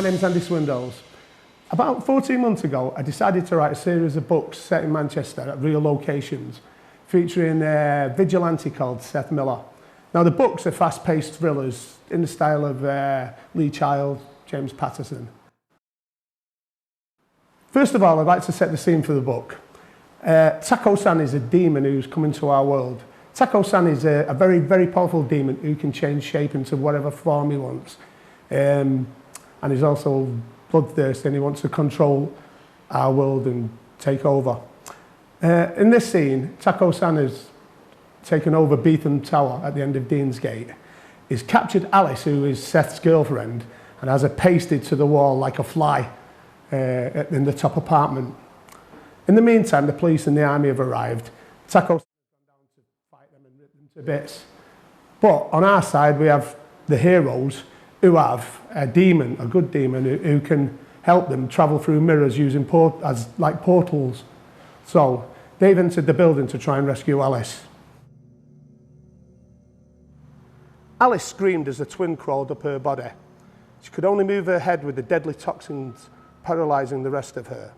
my name's Andy Swindell. About 14 months ago, I decided to write a series of books set in Manchester at real locations, featuring a vigilante called Seth Miller. Now, the books are fast-paced thrillers in the style of Lee Child, James Patterson. First of all, I'd like to set the scene for the book. Taco-san is a demon who's come into our world. Taco-san is a very, very powerful demon who can change shape into whatever form he wants. And he's also bloodthirsty and he wants to control our world and take over. In this scene, Taco-san has taken over Beetham Tower at the end of Deansgate. He's captured Alice, who is Seth's girlfriend, and has her pasted to the wall like a fly in the top apartment. In the meantime, the police and the army have arrived. Taco-san has gone down to fight them and rip them to bits. But on our side, we have the heroes who have a demon, a good demon, who can help them travel through mirrors using like portals. So they've entered the building to try and rescue Alice. Alice screamed as the twin crawled up her body. She could only move her head with the deadly toxins paralysing the rest of her.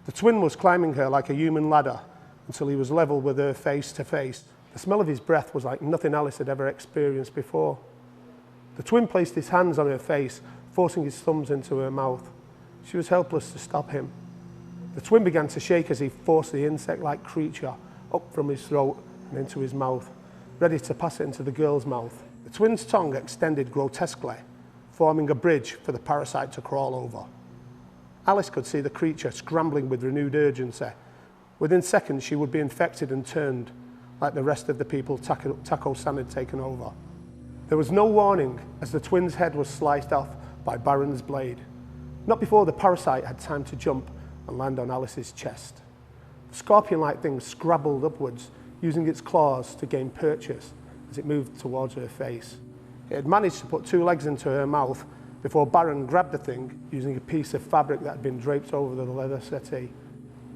The twin was climbing her like a human ladder until he was level with her face to face. The smell of his breath was like nothing Alice had ever experienced before. The twin placed his hands on her face, forcing his thumbs into her mouth. She was helpless to stop him. The twin began to shake as he forced the insect-like creature up from his throat and into his mouth, ready to pass it into the girl's mouth. The twin's tongue extended grotesquely, forming a bridge for the parasite to crawl over. Alice could see the creature scrambling with renewed urgency. Within seconds, she would be infected and turned, like the rest of the people Taco-san had taken over. There was no warning as the twin's head was sliced off by Baron's blade, not before the parasite had time to jump and land on Alice's chest. The scorpion-like thing scrabbled upwards, using its claws to gain purchase as it moved towards her face. It had managed to put 2 legs into her mouth before Baron grabbed the thing using a piece of fabric that had been draped over the leather settee.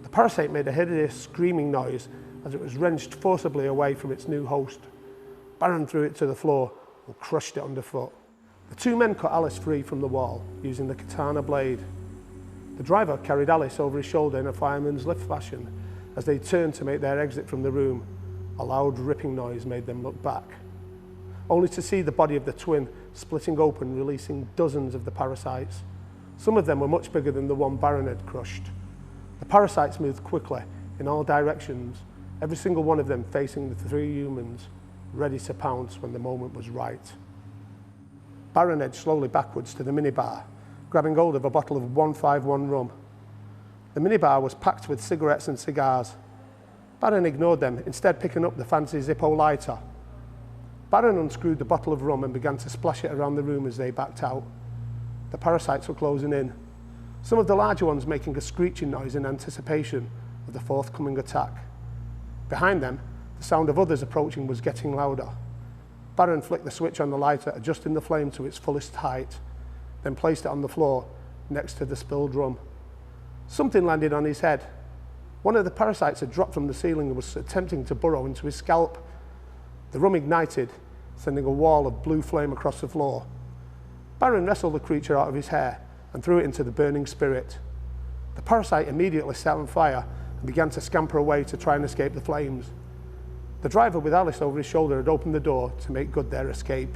The parasite made a hideous screaming noise as it was wrenched forcibly away from its new host. Baron threw it to the floor and crushed it underfoot. The 2 men cut Alice free from the wall using the katana blade. The driver carried Alice over his shoulder in a fireman's lift fashion. As they turned to make their exit from the room, a loud ripping noise made them look back, only to see the body of the twin splitting open, releasing dozens of the parasites. Some of them were much bigger than the one Baron had crushed. The parasites moved quickly in all directions, every single one of them facing the 3 humans, ready to pounce when the moment was right. Baron edged slowly backwards to the minibar, grabbing hold of a bottle of 151 rum. The minibar was packed with cigarettes and cigars. Baron ignored them, instead picking up the fancy Zippo lighter. Baron unscrewed the bottle of rum and began to splash it around the room as they backed out. The parasites were closing in, some of the larger ones making a screeching noise in anticipation of the forthcoming attack. Behind them, the sound of others approaching was getting louder. Baron flicked the switch on the lighter, adjusting the flame to its fullest height, then placed it on the floor next to the spilled rum. Something landed on his head. One of the parasites had dropped from the ceiling and was attempting to burrow into his scalp. The rum ignited, sending a wall of blue flame across the floor. Baron wrestled the creature out of his hair and threw it into the burning spirit. The parasite immediately set on fire and began to scamper away to try and escape the flames. The driver with Alice over his shoulder had opened the door to make good their escape.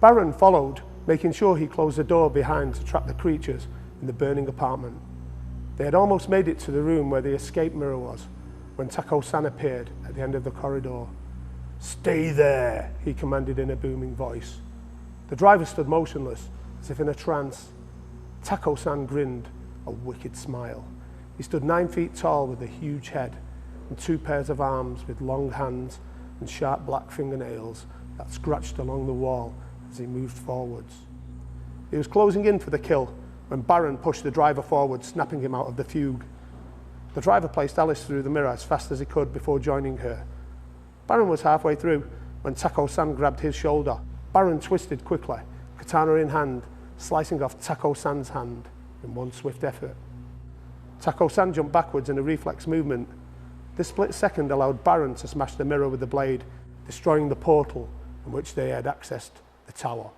Baron followed, making sure he closed the door behind to trap the creatures in the burning apartment. They had almost made it to the room where the escape mirror was when Taco-san appeared at the end of the corridor. "Stay there," he commanded in a booming voice. The driver stood motionless, as if in a trance. Taco-san grinned, a wicked smile. He stood 9 feet tall with a huge head and 2 pairs of arms with long hands and sharp black fingernails that scratched along the wall as he moved forwards. He was closing in for the kill when Baron pushed the driver forward, snapping him out of the fugue. The driver placed Alice through the mirror as fast as he could before joining her. Baron was halfway through when Taco-san grabbed his shoulder. Baron twisted quickly, katana in hand, slicing off Taco-san's hand in one swift effort. Taco-san jumped backwards in a reflex movement. This split second allowed Baron to smash the mirror with the blade, destroying the portal in which they had accessed the tower.